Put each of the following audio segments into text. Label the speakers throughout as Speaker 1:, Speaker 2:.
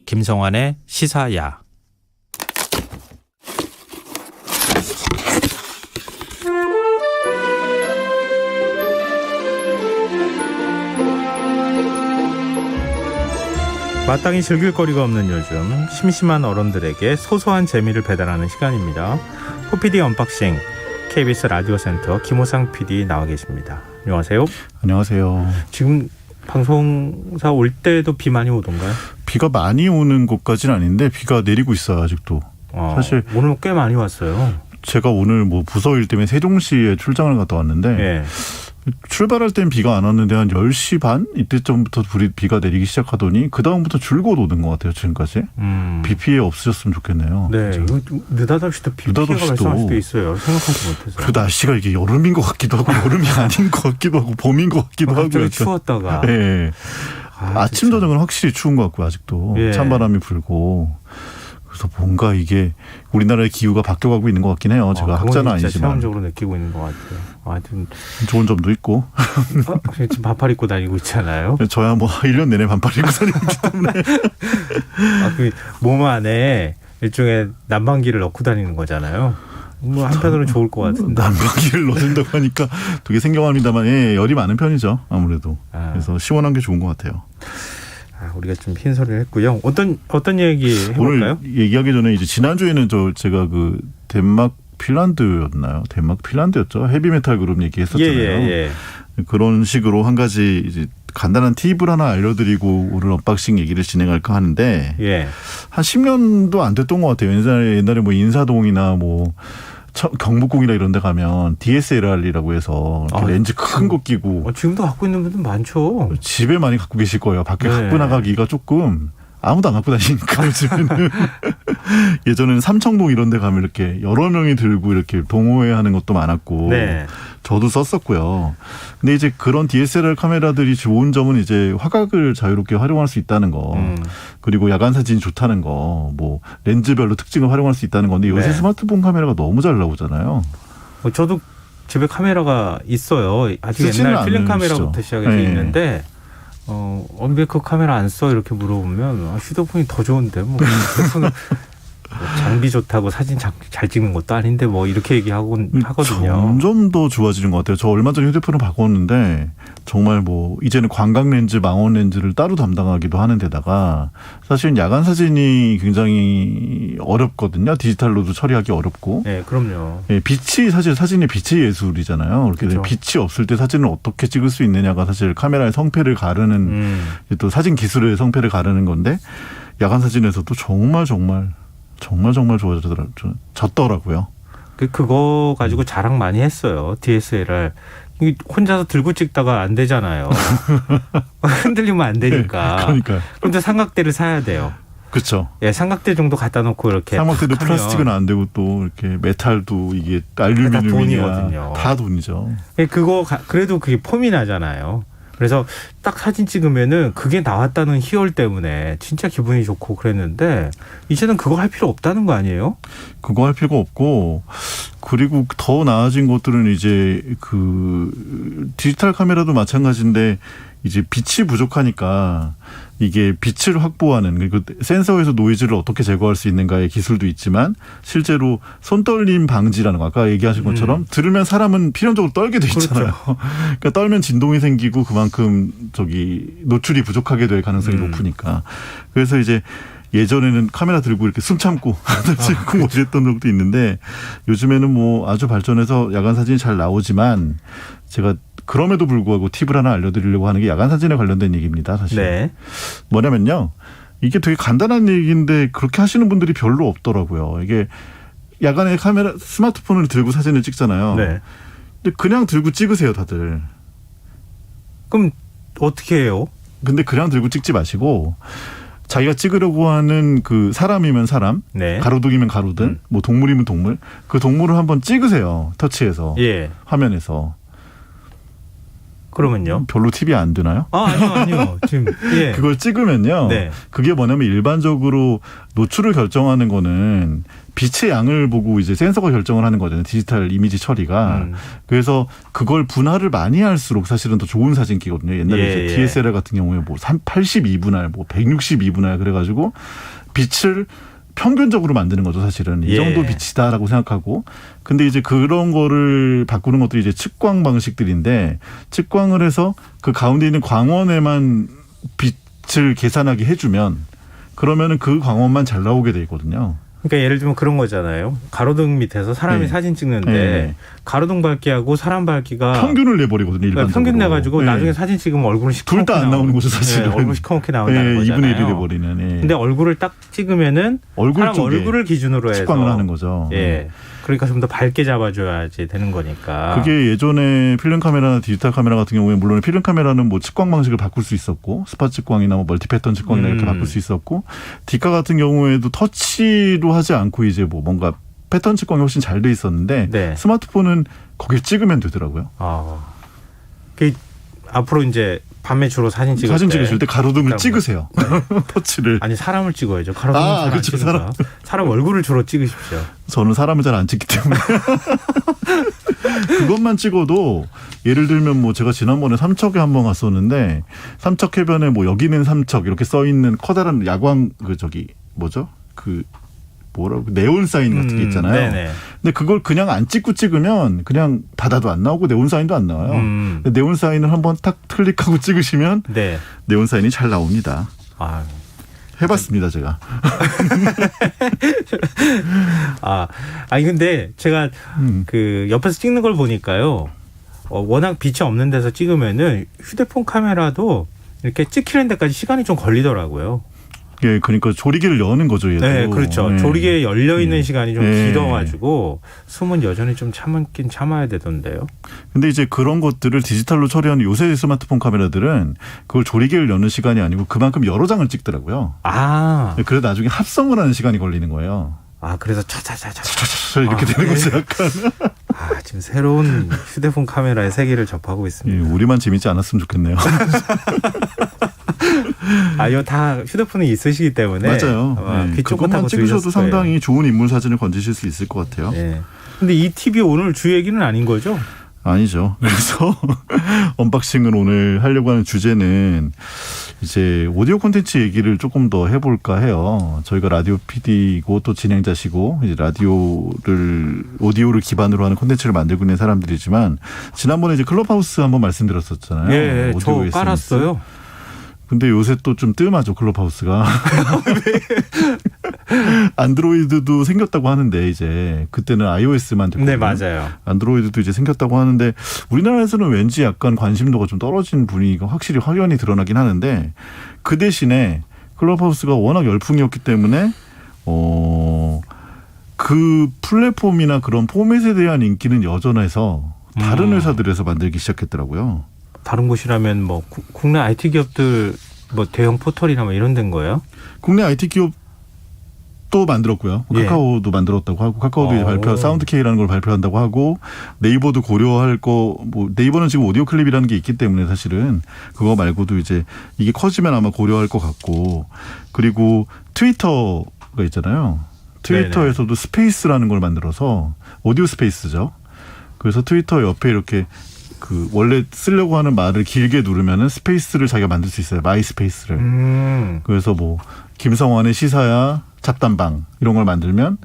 Speaker 1: 김성환의 시사야. 마땅히 즐길 거리가 없는 요즘, 심심한 어른들에게 소소한 재미를 배달하는 시간입니다. 호피디 언박싱, KBS 라디오센터 김호상 PD 나와 계십니다. 안녕하세요.
Speaker 2: 안녕하세요.
Speaker 1: 지금 방송사 올 때도 비 많이 오던가요?
Speaker 2: 비가 많이 오는 곳까지는 아닌데 비가 내리고 있어요, 아직도. 사실
Speaker 1: 오늘 꽤 많이 왔어요.
Speaker 2: 제가 오늘 뭐 부서 일 때문에 세종시에 출장을 갔다 왔는데
Speaker 1: 예.
Speaker 2: 출발할 땐 비가 안 왔는데 한 10시 반 이때쯤부터 비가 내리기 시작하더니 그다음부터 줄곧 오는 것 같아요, 지금까지. 비 피해 없으셨으면 좋겠네요.
Speaker 1: 네, 이거 느닷없이도 비 피해가 발생할 수도 있어요. 생각하지 못해서.
Speaker 2: 그 날씨가 이게 여름인 것 같기도 하고 여름이 아닌 것 같기도 하고 봄인 것 같기도 하고.
Speaker 1: 갑자기 추웠다가.
Speaker 2: 네. 아침 저녁은 확실히 추운 것 같고요, 아직도.
Speaker 1: 예.
Speaker 2: 찬바람이 불고. 그래서 뭔가 이게 우리나라의 기후가 바뀌어가고 있는 것 같긴 해요. 제가 학자는 아니지만.
Speaker 1: 체험적으로 느끼고 있는 것 같아요. 하여튼
Speaker 2: 좋은 점도 있고.
Speaker 1: 지금 반팔 입고 다니고 있잖아요.
Speaker 2: 저야 뭐 1년 내내 반팔 입고 다니기 때문에.
Speaker 1: 그 몸 안에 일종의 난방기를 넣고 다니는 거잖아요. 뭐 한편으로는 좋을 것 같은데.
Speaker 2: 난방기를 넣는다고 하니까 되게 생경합니다만 열이 많은 편이죠. 아무래도. 그래서 시원한 게 좋은 것 같아요.
Speaker 1: 우리가 좀 흰소리를 했고요. 어떤 얘기 해볼까요?
Speaker 2: 오늘 얘기하기 전에 이제 지난주에는 제가 그 덴마크 핀란드였나요? 덴마크 핀란드였죠. 헤비메탈 그룹 얘기했었잖아요.
Speaker 1: 예.
Speaker 2: 그런 식으로 한 가지 이제 간단한 팁을 하나 알려드리고 오늘 언박싱 얘기를 진행할까 하는데 한 10년도 안 됐던 것 같아요. 옛날에 뭐 인사동이나 뭐 경복궁이나 이런 데 가면 DSLR이라고 해서 렌즈 큰 거 끼고
Speaker 1: 지금도 갖고 있는 분들 많죠.
Speaker 2: 집에 많이 갖고 계실 거예요. 밖에 갖고 나가기가 조금 아무도 안 갖고 다니니까 요즘에는. 예전에는 삼청동 이런 데 가면 이렇게 여러 명이 들고 이렇게 동호회 하는 것도 많았고 저도 썼었고요. 근데 이제 그런 DSLR 카메라들이 좋은 점은 이제 화각을 자유롭게 활용할 수 있다는 거, 그리고 야간 사진이 좋다는 거, 뭐 렌즈별로 특징을 활용할 수 있다는 건데 요새 스마트폰 카메라가 너무 잘 나오잖아요.
Speaker 1: 저도 집에 카메라가 있어요. 아주 옛날 필름 카메라부터 시작해서 있는데 왜 그 카메라 안 써? 이렇게 물어보면 휴대폰이 더 좋은데 뭐 휴대폰은 장비 좋다고 사진 잘 찍는 것도 아닌데 뭐 이렇게 얘기하곤 하거든요.
Speaker 2: 점점 더 좋아지는 것 같아요. 저 얼마 전에 휴대폰을 바꿨는데 정말 뭐 이제는 광각 렌즈, 망원 렌즈를 따로 담당하기도 하는 데다가 사실 야간 사진이 굉장히 어렵거든요. 디지털로도 처리하기 어렵고.
Speaker 1: 네, 그럼요.
Speaker 2: 빛이 사실 사진의 빛의 예술이잖아요. 그렇게
Speaker 1: 그렇죠.
Speaker 2: 빛이 없을 때 사진을 어떻게 찍을 수 있느냐가 사실 카메라의 성패를 가르는 또 사진 기술의 성패를 가르는 건데 야간 사진에서도 정말 좋아졌더라고요.
Speaker 1: 그거 가지고 자랑 많이 했어요. DSLR. 혼자서 들고 찍다가 안 되잖아요. 흔들리면 안 되니까.
Speaker 2: 네, 그러니까요.
Speaker 1: 그런데 삼각대를 사야 돼요.
Speaker 2: 그렇죠.
Speaker 1: 예, 삼각대 정도 갖다 놓고 이렇게.
Speaker 2: 삼각대도 플라스틱은 안 되고 또 이렇게 메탈도 이게 알루미늄이냐 다 돈이죠.
Speaker 1: 그래도 그게 폼이 나잖아요. 그래서 딱 사진 찍으면은 그게 나왔다는 희열 때문에 진짜 기분이 좋고 그랬는데 이제는 그거 할 필요 없다는 거 아니에요?
Speaker 2: 그거 할 필요가 없고 그리고 더 나아진 것들은 이제 그 디지털 카메라도 마찬가지인데 이제 빛이 부족하니까 이게 빛을 확보하는 그리고 센서에서 노이즈를 어떻게 제거할 수 있는가의 기술도 있지만 실제로 손떨림 방지라는 거 아까 얘기하신 것처럼 들으면 사람은 필연적으로 떨게 돼 있잖아요. 그렇죠. 그러니까 떨면 진동이 생기고 그만큼 노출이 부족하게 될 가능성이 높으니까. 그래서 이제 예전에는 카메라 들고 이렇게 숨 참고 찍고 뭐 이랬던 적도 있는데 요즘에는 뭐 아주 발전해서 야간 사진이 잘 나오지만 제가 그럼에도 불구하고 팁을 하나 알려드리려고 하는 게 야간 사진에 관련된 얘기입니다. 사실.
Speaker 1: 네.
Speaker 2: 뭐냐면요. 이게 되게 간단한 얘기인데 그렇게 하시는 분들이 별로 없더라고요. 이게 야간에 스마트폰을 들고 사진을 찍잖아요.
Speaker 1: 네.
Speaker 2: 근데 그냥 들고 찍으세요, 다들.
Speaker 1: 그럼 어떻게 해요?
Speaker 2: 근데 그냥 들고 찍지 마시고 자기가 찍으려고 하는 그 사람이면 사람, 가로등이면 가로등, 뭐 동물이면 동물, 그 동물을 한번 찍으세요. 터치해서, 화면에서.
Speaker 1: 그러면요?
Speaker 2: 별로 팁이 안 드나요?
Speaker 1: 아니요. 지금 예.
Speaker 2: 그걸 찍으면요.
Speaker 1: 네.
Speaker 2: 그게 뭐냐면 일반적으로 노출을 결정하는 거는 빛의 양을 보고 이제 센서가 결정을 하는 거잖아요. 디지털 이미지 처리가. 그래서 그걸 분할을 많이 할수록 사실은 더 좋은 사진기거든요. 옛날에 이제 DSLR 같은 경우에 뭐 82분할, 뭐 162분할 그래가지고 빛을 평균적으로 만드는 거죠, 사실은. 이 정도 빛이다라고 생각하고. 근데 이제 그런 거를 바꾸는 것들이 이제 측광 방식들인데, 측광을 해서 그 가운데 있는 광원에만 빛을 계산하게 해주면, 그러면은 그 광원만 잘 나오게 돼 있거든요.
Speaker 1: 그러니까 예를 들면 그런 거잖아요. 가로등 밑에서 사람이 사진 찍는데 가로등 밝기하고 사람 밝기가
Speaker 2: 평균을 내버리거든요. 일반적으로.
Speaker 1: 평균 내가지고 나중에 사진 찍으면 얼굴은
Speaker 2: 둘 다 안 나오는 거죠, 사실은.
Speaker 1: 얼굴 시커멓게 나온다는 거잖아요.
Speaker 2: 2분의 1이 돼버리는.
Speaker 1: 근데 얼굴을 딱 찍으면은 사람 얼굴을 기준으로 해서
Speaker 2: 측광을 하는 거죠.
Speaker 1: 그러니까 좀 더 밝게 잡아줘야지 되는 거니까.
Speaker 2: 그게 예전에 필름 카메라나 디지털 카메라 같은 경우에 물론 필름 카메라는 뭐 측광 방식을 바꿀 수 있었고 스팟 측광이나 뭐 멀티 패턴 측광이나 이렇게 바꿀 수 있었고 디카 같은 경우에도 터치로 하지 않고 이제 뭐 뭔가 패턴 측광이 훨씬 잘 돼 있었는데 스마트폰은 거길 찍으면 되더라고요.
Speaker 1: 그 앞으로 이제 밤에 주로 사진
Speaker 2: 찍으실 때 가로등을 찍으세요. 터치를.
Speaker 1: 아니 사람을 찍어야죠. 가로등은
Speaker 2: 그렇죠.
Speaker 1: 사람 얼굴을 주로 찍으십시오.
Speaker 2: 저는 사람을 잘 안 찍기 때문에. 그것만 찍어도 예를 들면 뭐 제가 지난번에 삼척에 한번 갔었는데 삼척 해변에 뭐 여기는 삼척 이렇게 써 있는 커다란 야광 네온 사인 같은 게 있잖아요.
Speaker 1: 네네.
Speaker 2: 근데 그걸 그냥 안 찍고 찍으면 그냥 바다도 안 나오고 네온 사인도 안 나와요. 근데 네온 사인을 한번 탁 클릭하고 찍으시면 네온 사인이 잘 나옵니다. 해봤습니다, 제가.
Speaker 1: 아니 근데 제가 그 옆에서 찍는 걸 보니까요. 워낙 빛이 없는 데서 찍으면은 휴대폰 카메라도 이렇게 찍히는 데까지 시간이 좀 걸리더라고요.
Speaker 2: 예, 그러니까 조리개를 여는 거죠, 얘도.
Speaker 1: 네, 그렇죠. 조리개에 열려 있는 시간이 좀 길어가지고 숨은 여전히 좀 참긴 참아야 되던데요.
Speaker 2: 근데 이제 그런 것들을 디지털로 처리하는 요새 스마트폰 카메라들은 그걸 조리개를 여는 시간이 아니고 그만큼 여러 장을 찍더라고요. 그래서 나중에 합성을 하는 시간이 걸리는 거예요.
Speaker 1: 그래서 차차차차
Speaker 2: 이렇게 되는 거죠, 약간.
Speaker 1: 지금 새로운 휴대폰 카메라의 세계를 접하고 있습니다.
Speaker 2: 예, 우리만 재밌지 않았으면 좋겠네요.
Speaker 1: 이거 다 휴대폰에 있으시기 때문에.
Speaker 2: 맞아요.
Speaker 1: 그것만
Speaker 2: 찍으셔도 상당히 좋은 인물 사진을 건지실 수 있을 것 같아요.
Speaker 1: 근데 이 팁이 오늘 주 얘기는 아닌 거죠?
Speaker 2: 아니죠. 그래서 언박싱을 오늘 하려고 하는 주제는 이제 오디오 콘텐츠 얘기를 조금 더 해볼까 해요. 저희가 라디오 PD이고 또 진행자시고 이제 오디오를 기반으로 하는 콘텐츠를 만들고 있는 사람들이지만 지난번에 이제 클럽하우스 한번 말씀드렸었잖아요.
Speaker 1: 예, 저 깔았어요.
Speaker 2: 근데 요새 또 좀 뜸하죠, 클럽하우스가. 안드로이드도 생겼다고 하는데 이제 그때는 iOS만 됐거든요.
Speaker 1: 네, 맞아요.
Speaker 2: 안드로이드도 이제 생겼다고 하는데 우리나라에서는 왠지 약간 관심도가 좀 떨어진 분위기가 확실히 확연히 드러나긴 하는데 그 대신에 클럽하우스가 워낙 열풍이었기 때문에 그 플랫폼이나 그런 포맷에 대한 인기는 여전해서 다른 회사들에서 만들기 시작했더라고요.
Speaker 1: 다른 곳이라면 뭐 국내 IT 기업들 뭐 대형 포털이나 뭐 이런 데인 거예요?
Speaker 2: 국내 IT 기업도 만들었고요. 카카오도 만들었다고 하고 카카오도 사운드 K라는 걸 발표한다고 하고 네이버도 고려할 네이버는 지금 오디오 클립이라는 게 있기 때문에 사실은 그거 말고도 이제 이게 커지면 아마 고려할 것 같고 그리고 트위터가 있잖아요. 트위터에서도 스페이스라는 걸 만들어서 오디오 스페이스죠. 그래서 트위터 옆에 이렇게 원래 쓰려고 하는 말을 길게 누르면은 스페이스를 자기가 만들 수 있어요. 마이 스페이스를. 그래서 뭐 김성환의 시사야 잡담방 이런 걸 만들면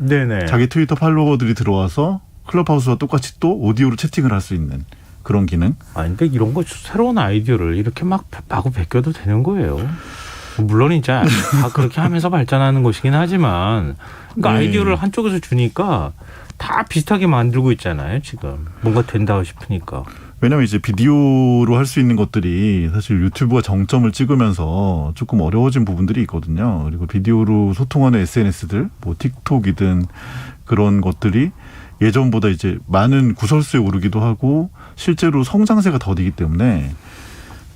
Speaker 2: 자기 트위터 팔로워들이 들어와서 클럽하우스와 똑같이 또 오디오로 채팅을 할 수 있는 그런 기능.
Speaker 1: 근데 이런 거 새로운 아이디어를 이렇게 막 마구 베껴도 되는 거예요. 물론 이제 다 그렇게 하면서 발전하는 것이긴 하지만 그러니까 아이디어를 한쪽에서 주니까 다 비슷하게 만들고 있잖아요. 지금 뭔가 된다 싶으니까.
Speaker 2: 왜냐하면 이제 비디오로 할 수 있는 것들이 사실 유튜브가 정점을 찍으면서 조금 어려워진 부분들이 있거든요. 그리고 비디오로 소통하는 SNS들, 뭐 틱톡이든 그런 것들이 예전보다 이제 많은 구설수에 오르기도 하고 실제로 성장세가 더디기 때문에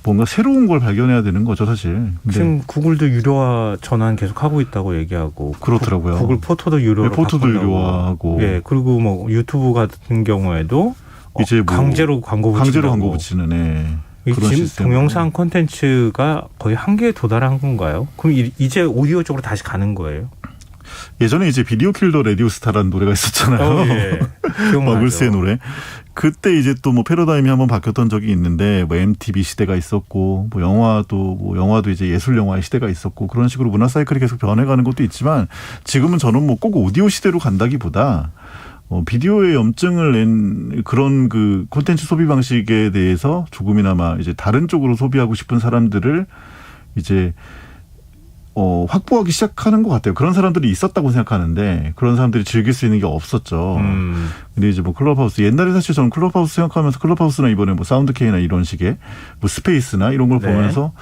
Speaker 2: 뭔가 새로운 걸 발견해야 되는 거죠, 사실.
Speaker 1: 지금 구글도 유료화 전환 계속 하고 있다고 얘기하고
Speaker 2: 그렇더라고요.
Speaker 1: 구글 포토도 유료로
Speaker 2: 포토도 유료화하고.
Speaker 1: 그리고 뭐 유튜브 같은 경우에도
Speaker 2: 이제
Speaker 1: 강제로 광고
Speaker 2: 붙이는. 그런
Speaker 1: 지금
Speaker 2: 시스템.
Speaker 1: 동영상 콘텐츠가 거의 한계에 도달한 건가요? 그럼 이제 오디오 쪽으로 다시 가는 거예요?
Speaker 2: 예전에 이제 비디오 킬더 라디오 스타라는 노래가 있었잖아요.
Speaker 1: 예. 기억나죠.
Speaker 2: 머글스의 노래. 그때 이제 또 뭐 패러다임이 한번 바뀌었던 적이 있는데 뭐 MTV 시대가 있었고 뭐 영화도 이제 예술 영화의 시대가 있었고 그런 식으로 문화 사이클이 계속 변해가는 것도 있지만 지금은 저는 뭐 꼭 오디오 시대로 간다기보다 비디오에 염증을 낸 그런 그 콘텐츠 소비 방식에 대해서 조금이나마 이제 다른 쪽으로 소비하고 싶은 사람들을 이제 확보하기 시작하는 것 같아요. 그런 사람들이 있었다고 생각하는데 그런 사람들이 즐길 수 있는 게 없었죠. 근데 이제 뭐 클럽하우스 옛날에 사실 저는 클럽하우스 생각하면서 클럽하우스나 이번에 뭐 사운드케이나 이런 식의 뭐 스페이스나 이런 걸
Speaker 1: 네.
Speaker 2: 보면서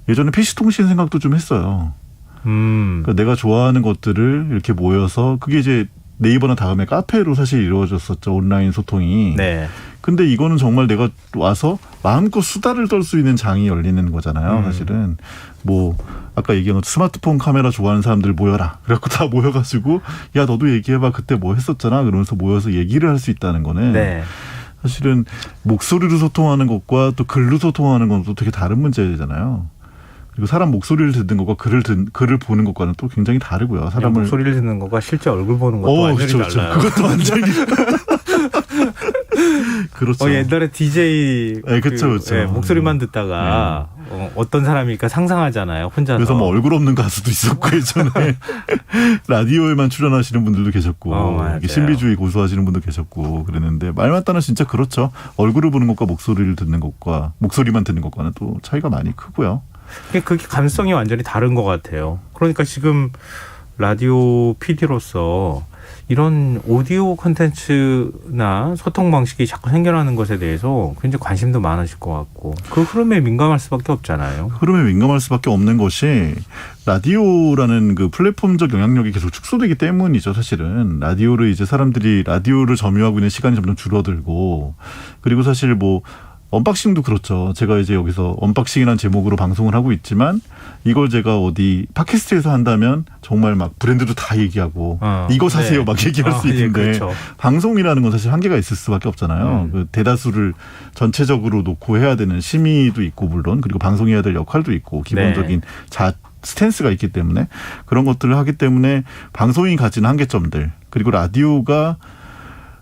Speaker 2: 예전에 PC통신 생각도 좀 했어요. 그러니까 내가 좋아하는 것들을 이렇게 모여서 그게 이제 네이버나 다음에 카페로 사실 이루어졌었죠. 온라인 소통이.
Speaker 1: 네.
Speaker 2: 근데 이거는 정말 내가 와서 마음껏 수다를 떨 수 있는 장이 열리는 거잖아요. 사실은 뭐 아까 얘기한 것처럼 스마트폰 카메라 좋아하는 사람들 모여라. 그래갖고 다 모여가지고 야 너도 얘기해봐. 그때 뭐 했었잖아. 그러면서 모여서 얘기를 할 수 있다는 거는
Speaker 1: 네.
Speaker 2: 사실은 목소리로 소통하는 것과 또 글로 소통하는 건 또 되게 다른 문제잖아요. 그리고 사람 목소리를 듣는 것과 글을 보는 것과는 또 굉장히 다르고요. 사람을
Speaker 1: 목소리를 듣는 것과 실제 얼굴 보는 것도 완전히
Speaker 2: 그렇죠,
Speaker 1: 달라요.
Speaker 2: 그것도 완전히 그렇죠.
Speaker 1: 옛날에 DJ
Speaker 2: 네, 그렇죠.
Speaker 1: 목소리만 듣다가 어떤 사람일까 상상하잖아요. 혼자서.
Speaker 2: 그래서 뭐 얼굴 없는 가수도 있었고 예전에 라디오에만 출연하시는 분들도 계셨고 신비주의 고수하시는 분도 계셨고 그랬는데 말 맞다나 진짜 그렇죠. 얼굴을 보는 것과 목소리를 듣는 것과 목소리만 듣는 것과는 또 차이가 많이 크고요.
Speaker 1: 그게 감성이 완전히 다른 것 같아요. 그러니까 지금 라디오 PD로서 이런 오디오 콘텐츠나 소통 방식이 자꾸 생겨나는 것에 대해서 굉장히 관심도 많으실 것 같고 그 흐름에 민감할 수밖에 없잖아요.
Speaker 2: 흐름에 민감할 수밖에 없는 것이 라디오라는 그 플랫폼적 영향력이 계속 축소되기 때문이죠. 사실은 라디오를 이제 사람들이 라디오를 점유하고 있는 시간이 점점 줄어들고 그리고 사실 뭐 언박싱도 그렇죠. 제가 이제 여기서 언박싱이라는 제목으로 방송을 하고 있지만 이걸 제가 어디 팟캐스트에서 한다면 정말 막 브랜드도 다 얘기하고 이거 사세요 막 얘기할 수 있는데
Speaker 1: 그렇죠.
Speaker 2: 방송이라는 건 사실 한계가 있을 수밖에 없잖아요. 그 대다수를 전체적으로 놓고 해야 되는 심의도 있고 물론 그리고 방송해야 될 역할도 있고 기본적인 스탠스가 있기 때문에 그런 것들을 하기 때문에 방송이 가진 한계점들 그리고 라디오가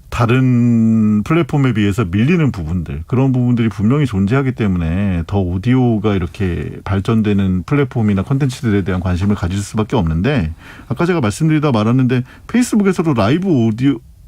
Speaker 2: 다른 플랫폼에 비해서 밀리는 부분들 그런 부분들이 분명히 존재하기 때문에 더 오디오가 이렇게 발전되는 플랫폼이나 콘텐츠들에 대한 관심을 가질 수밖에 없는데 아까 제가 말씀드리다 말았는데 페이스북에서도 라이브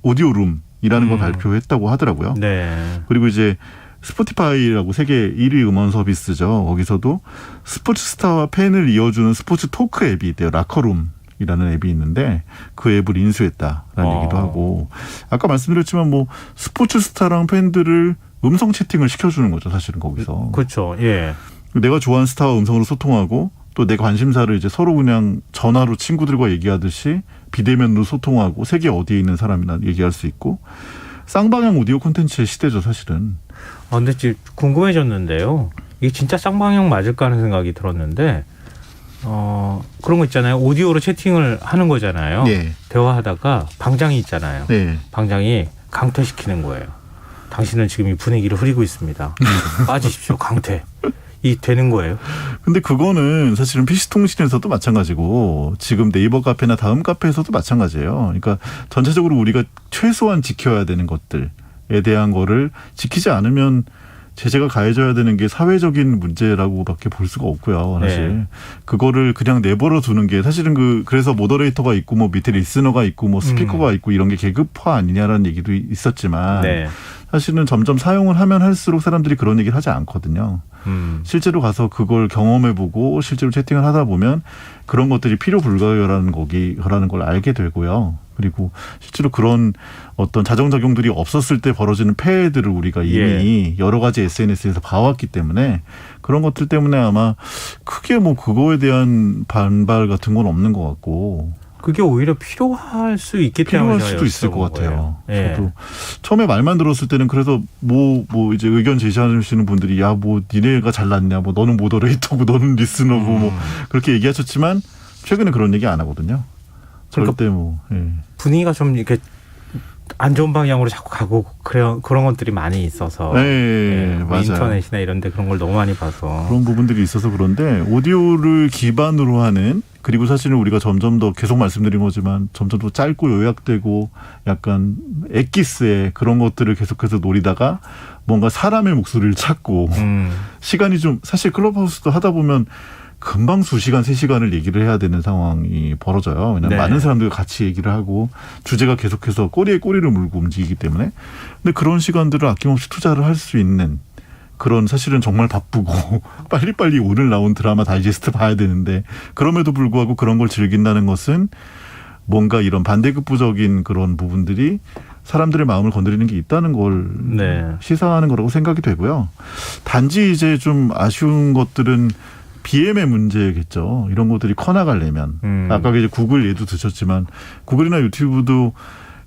Speaker 2: 오디오룸이라는 걸 발표했다고 하더라고요.
Speaker 1: 네.
Speaker 2: 그리고 이제 스포티파이라고 세계 1위 음원 서비스죠. 거기서도 스포츠 스타와 팬을 이어주는 스포츠 토크 앱이 있대요. 라커룸. 이라는 앱이 있는데 그 앱을 인수했다라는 얘기도 하고 아까 말씀드렸지만 뭐 스포츠 스타랑 팬들을 음성 채팅을 시켜주는 거죠. 사실은 거기서.
Speaker 1: 그렇죠. 예.
Speaker 2: 내가 좋아하는 스타와 음성으로 소통하고 또 내 관심사를 이제 서로 그냥 전화로 친구들과 얘기하듯이 비대면으로 소통하고 세계 어디에 있는 사람이나 얘기할 수 있고 쌍방향 오디오 콘텐츠의 시대죠. 사실은.
Speaker 1: 근데 지금 궁금해졌는데요. 이게 진짜 쌍방향 맞을까 하는 생각이 들었는데 그런 거 있잖아요. 오디오로 채팅을 하는 거잖아요.
Speaker 2: 네.
Speaker 1: 대화하다가 방장이 있잖아요.
Speaker 2: 네.
Speaker 1: 방장이 강퇴시키는 거예요. 당신은 지금 이 분위기를 흐리고 있습니다. 빠지십시오. 강퇴. 이 되는 거예요. 근데
Speaker 2: 그거는 사실은 PC통신에서도 마찬가지고 지금 네이버 카페나 다음 카페에서도 마찬가지예요. 그러니까 전체적으로 우리가 최소한 지켜야 되는 것들에 대한 거를 지키지 않으면 제재가 가해져야 되는 게 사회적인 문제라고밖에 볼 수가 없고요. 사실
Speaker 1: 네.
Speaker 2: 그거를 그냥 내버려 두는 게 사실은 그래서 모더레이터가 있고 뭐 밑에 리스너가 있고 뭐 스피커가 있고 이런 게 계급화 아니냐라는 얘기도 있었지만 사실은 점점 사용을 하면 할수록 사람들이 그런 얘기를 하지 않거든요. 실제로 가서 그걸 경험해보고 실제로 채팅을 하다 보면 그런 것들이 필요 불가요라는 걸 알게 되고요. 그리고 실제로 그런 어떤 자정작용들이 없었을 때 벌어지는 폐해들을 우리가 이미 여러 가지 SNS에서 봐왔기 때문에 그런 것들 때문에 아마 크게 뭐 그거에 대한 반발 같은 건 없는 것 같고
Speaker 1: 그게 오히려 필요할 수 있기
Speaker 2: 필요할
Speaker 1: 때문에
Speaker 2: 수도 있을 것 같아요.
Speaker 1: 네.
Speaker 2: 저도 처음에 말만 들었을 때는 그래서 뭐 이제 의견 제시하시는 분들이 야 뭐 니네가 잘났냐 뭐 너는 모더레이터고 너는 리스너고 뭐 그렇게 얘기하셨지만 최근에 그런 얘기 안 하거든요. 절대 뭐
Speaker 1: 분위기가 좀 이렇게 안 좋은 방향으로 자꾸 가고 그런 것들이 많이 있어서
Speaker 2: 네, 맞아요.
Speaker 1: 인터넷이나 이런 데 그런 걸 너무 많이 봐서
Speaker 2: 그런 부분들이 있어서 그런데 오디오를 기반으로 하는 그리고 사실은 우리가 점점 더 계속 말씀드린 거지만 점점 더 짧고 요약되고 약간 엑기스의 그런 것들을 계속해서 노리다가 뭔가 사람의 목소리를 찾고 시간이 좀 사실 클럽하우스도 하다 보면 금방 2시간, 3시간을 얘기를 해야 되는 상황이 벌어져요. 왜냐하면
Speaker 1: 네.
Speaker 2: 많은 사람들과 같이 얘기를 하고 주제가 계속해서 꼬리에 꼬리를 물고 움직이기 때문에. 근데 그런 시간들을 아낌없이 투자를 할 수 있는 그런 사실은 정말 바쁘고 빨리빨리 오늘 나온 드라마 다이제스트 봐야 되는데 그럼에도 불구하고 그런 걸 즐긴다는 것은 뭔가 이런 반대급부적인 그런 부분들이 사람들의 마음을 건드리는 게 있다는 걸
Speaker 1: 네.
Speaker 2: 시사하는 거라고 생각이 되고요. 단지 이제 좀 아쉬운 것들은 BM의 문제겠죠. 이런 것들이 커나가려면. 아까 이제 구글 예도 드셨지만 구글이나 유튜브도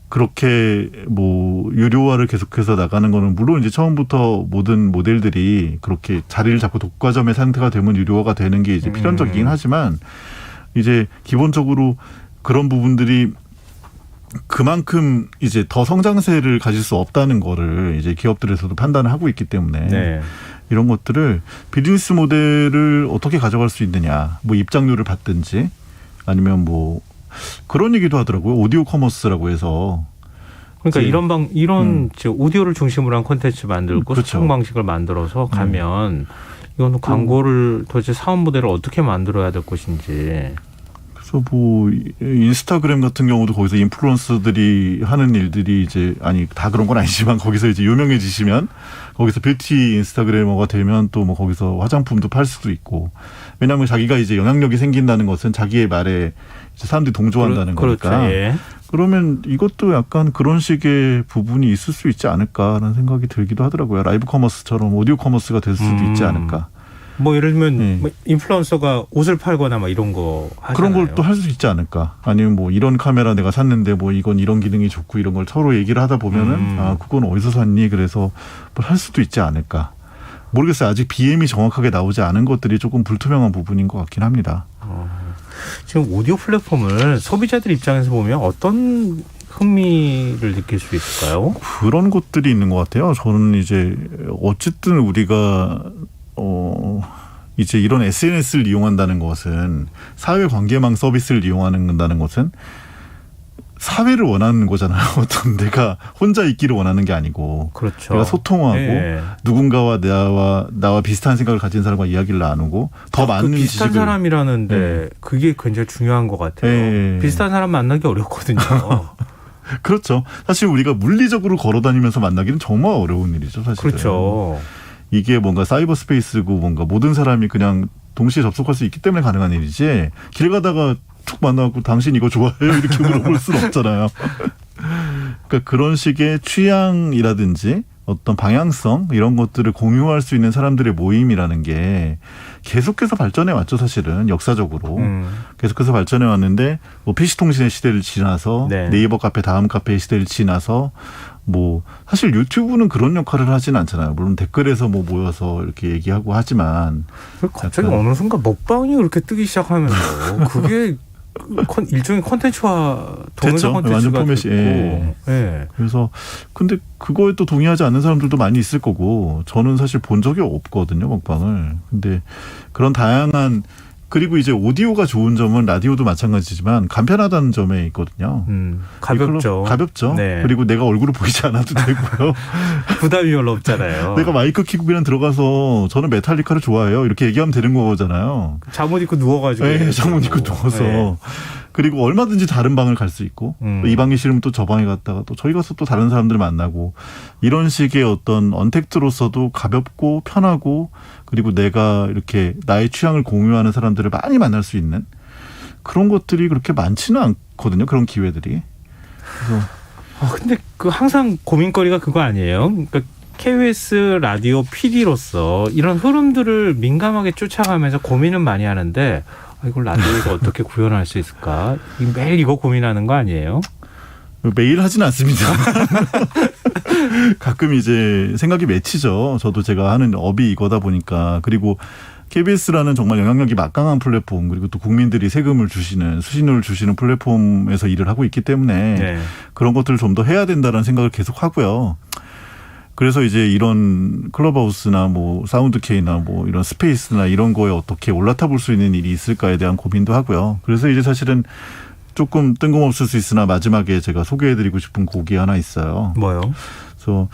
Speaker 2: 그렇게 뭐 유료화를 계속해서 나가는 거는 물론 이제 처음부터 모든 모델들이 그렇게 자리를 잡고 독과점의 상태가 되면 유료화가 되는 게 이제 필연적이긴 하지만 이제 기본적으로 그런 부분들이 그만큼 이제 더 성장세를 가질 수 없다는 거를 이제 기업들에서도 판단을 하고 있기 때문에
Speaker 1: 네.
Speaker 2: 이런 것들을 비즈니스 모델을 어떻게 가져갈 수 있느냐, 뭐 입장료를 받든지 아니면 뭐 그런 얘기도 하더라고요. 오디오 커머스라고 해서.
Speaker 1: 그러니까 이런 오디오를 중심으로 한 콘텐츠 만들고
Speaker 2: 그렇죠.
Speaker 1: 소통 방식을 만들어서 가면 이거는 광고를 도대체 사업 모델을 어떻게 만들어야 될 것인지.
Speaker 2: 그래서 뭐 인스타그램 같은 경우도 거기서 인플루언서들이 하는 일들이 이제 아니 다 그런 건 아니지만 거기서 이제 유명해지시면 거기서 뷰티 인스타그래머가 되면 또 뭐 거기서 화장품도 팔 수도 있고 왜냐하면 자기가 이제 영향력이 생긴다는 것은 자기의 말에 이제 사람들이 동조한다는 거니까.
Speaker 1: 그렇죠. 예.
Speaker 2: 그러면 이것도 약간 그런 식의 부분이 있을 수 있지 않을까라는 생각이 들기도 하더라고요. 라이브 커머스처럼 오디오 커머스가 될 수도 있지 않을까.
Speaker 1: 뭐 예를 들면 뭐 인플루언서가 옷을 팔거나 막 이런 거 하잖아요.
Speaker 2: 그런 걸 또 할 수 있지 않을까. 아니면 뭐 이런 카메라 내가 샀는데 뭐 이건 이런 기능이 좋고 이런 걸 서로 얘기를 하다 보면은 아 그건 어디서 샀니? 그래서 뭘 할 수도 있지 않을까. 모르겠어요. 아직 BM이 정확하게 나오지 않은 것들이 조금 불투명한 부분인 것 같긴 합니다.
Speaker 1: 지금 오디오 플랫폼을 소비자들 입장에서 보면 어떤 흥미를 느낄 수 있을까요?
Speaker 2: 그런 것들이 있는 것 같아요. 저는 이제 어쨌든 우리가 이제 이런 SNS를 이용한다는 것은 사회관계망 서비스를 이용한다는 것은 사회를 원하는 거잖아요. 어떤 내가 혼자 있기를 원하는 게 아니고
Speaker 1: 그렇죠.
Speaker 2: 내가 소통하고
Speaker 1: 네.
Speaker 2: 누군가와 나와 비슷한 생각을 가진 사람과 이야기를 나누고 더 많은
Speaker 1: 그 비슷한
Speaker 2: 지식을
Speaker 1: 사람이라는데
Speaker 2: 네.
Speaker 1: 그게 굉장히 중요한 것 같아요.
Speaker 2: 네.
Speaker 1: 비슷한 사람 만나기 어렵거든요.
Speaker 2: 그렇죠. 사실 우리가 물리적으로 걸어다니면서 만나기는 정말 어려운 일이죠. 사실은.
Speaker 1: 그렇죠.
Speaker 2: 이게 뭔가 사이버 스페이스고 뭔가 모든 사람이 그냥 동시에 접속할 수 있기 때문에 가능한 일이지 길 가다가 툭 만나고 당신 이거 좋아해요? 이렇게 물어볼 수는 없잖아요. 그러니까 그런 식의 취향이라든지 어떤 방향성 이런 것들을 공유할 수 있는 사람들의 모임이라는 게 계속해서 발전해 왔죠. 사실은 역사적으로 계속해서 발전해 왔는데 뭐 PC통신의 시대를 지나서
Speaker 1: 네.
Speaker 2: 네이버 카페 다음 카페의 시대를 지나서 뭐 사실 유튜브는 그런 역할을 하진 않잖아요. 물론 댓글에서 뭐 모여서 이렇게 얘기하고 하지만
Speaker 1: 갑자기 어느 순간 먹방이 그렇게 뜨기 시작하면서 그게 일종의 콘텐츠화 동영상 콘텐츠가
Speaker 2: 완전 포맷이.
Speaker 1: 됐고
Speaker 2: 예.
Speaker 1: 네.
Speaker 2: 그래서 근데 그거에 또 동의하지 않는 사람들도 많이 있을 거고 저는 사실 본 적이 없거든요 먹방을. 근데 그런 다양한 그리고 이제 오디오가 좋은 점은 라디오도 마찬가지지만 간편하다는 점에 있거든요.
Speaker 1: 가볍죠.
Speaker 2: 가볍죠.
Speaker 1: 네.
Speaker 2: 그리고 내가 얼굴을 보이지 않아도 되고요.
Speaker 1: 부담이 별로 없잖아요.
Speaker 2: 내가 마이크 키고 그냥 들어가서 저는 메탈리카를 좋아해요. 이렇게 얘기하면 되는 거잖아요.
Speaker 1: 잠옷 입고 누워가지고.
Speaker 2: 네, 잠옷 입고 누워서.
Speaker 1: 네.
Speaker 2: 그리고 얼마든지 다른 방을 갈 수 있고 이 방이 싫으면 또 저 방에 갔다가 또 저희 가서 또 다른 사람들 만나고 이런 식의 어떤 언택트로서도 가볍고 편하고 그리고 내가 이렇게 나의 취향을 공유하는 사람들을 많이 만날 수 있는 그런 것들이 그렇게 많지는 않거든요. 그런 기회들이. 그래서
Speaker 1: 근데 그 항상 고민거리가 그거 아니에요? 그러니까 KBS 라디오 PD로서 이런 흐름들을 민감하게 쫓아가면서 고민은 많이 하는데 이걸 라디오에서 어떻게 구현할 수 있을까? 매일 이거 고민하는 거 아니에요?
Speaker 2: 매일 하지는 않습니다. 가끔 이제 생각이 맺히죠. 저도 제가 하는 업이 이거다 보니까. 그리고 KBS라는 정말 영향력이 막강한 플랫폼, 그리고 또 국민들이 세금을 주시는, 수신료를 주시는 플랫폼에서 일을 하고 있기 때문에
Speaker 1: 네.
Speaker 2: 그런 것들을 좀 더 해야 된다는 생각을 계속 하고요. 그래서 이제 이런 클럽하우스나 뭐 사운드케이나 뭐 이런 스페이스나 이런 거에 어떻게 올라타 볼 수 있는 일이 있을까에 대한 고민도 하고요. 그래서 이제 사실은 조금 뜬금없을 수 있으나 마지막에 제가 소개해드리고 싶은 곡이 하나 있어요.
Speaker 1: 뭐요?
Speaker 2: 그래서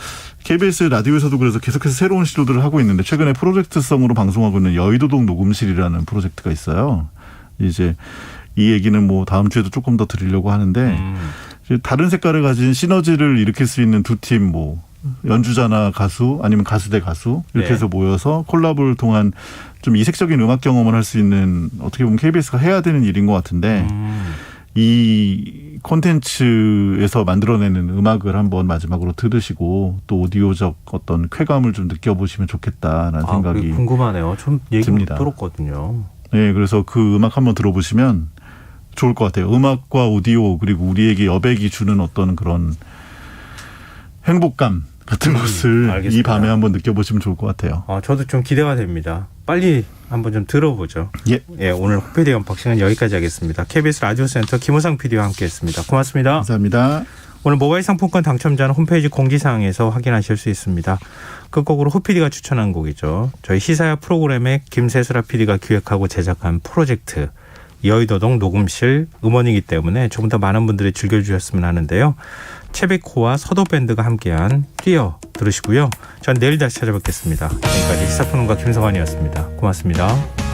Speaker 2: KBS 라디오에서도 그래서 계속해서 새로운 시도들을 하고 있는데 최근에 프로젝트성으로 방송하고 있는 여의도동 녹음실이라는 프로젝트가 있어요. 이제 이 얘기는 뭐 다음 주에도 조금 더 드리려고 하는데 다른 색깔을 가진 시너지를 일으킬 수 있는 두 팀 뭐 연주자나 가수 아니면 가수 대 가수 이렇게
Speaker 1: 네.
Speaker 2: 해서 모여서 콜라보를 통한 좀 이색적인 음악 경험을 할 수 있는 어떻게 보면 KBS가 해야 되는 일인 것 같은데 이 콘텐츠에서 만들어내는 음악을 한번 마지막으로 들으시고 또 오디오적 어떤 쾌감을 좀 느껴보시면 좋겠다라는 생각이
Speaker 1: 궁금하네요. 좀 얘기
Speaker 2: 듭니다.
Speaker 1: 못 들었거든요.
Speaker 2: 네, 그래서 그 음악 한번 들어보시면 좋을 것 같아요. 음악과 오디오 그리고 우리에게 여백이 주는 어떤 그런 행복감 같은 것을
Speaker 1: 알겠습니다.
Speaker 2: 이 밤에 한번 느껴보시면 좋을 것 같아요.
Speaker 1: 저도 좀 기대가 됩니다. 빨리 한번 좀 들어보죠.
Speaker 2: 예.
Speaker 1: 오늘 호피디 언박싱은 여기까지 하겠습니다. KBS 라디오센터 김호상 PD와 함께했습니다. 고맙습니다.
Speaker 2: 감사합니다.
Speaker 1: 오늘 모바일 상품권 당첨자는 홈페이지 공지사항에서 확인하실 수 있습니다. 끝곡으로 호피디가 추천한 곡이죠. 저희 시사야 프로그램에 김세수라 PD가 기획하고 제작한 프로젝트 여의도동 녹음실 음원이기 때문에 조금 더 많은 분들이 즐겨주셨으면 하는데요. 채비코와 서도밴드가 함께한 뛰어 들으시고요. 전 내일 다시 찾아뵙겠습니다. 지금까지 시사평론가 김성환이었습니다. 고맙습니다.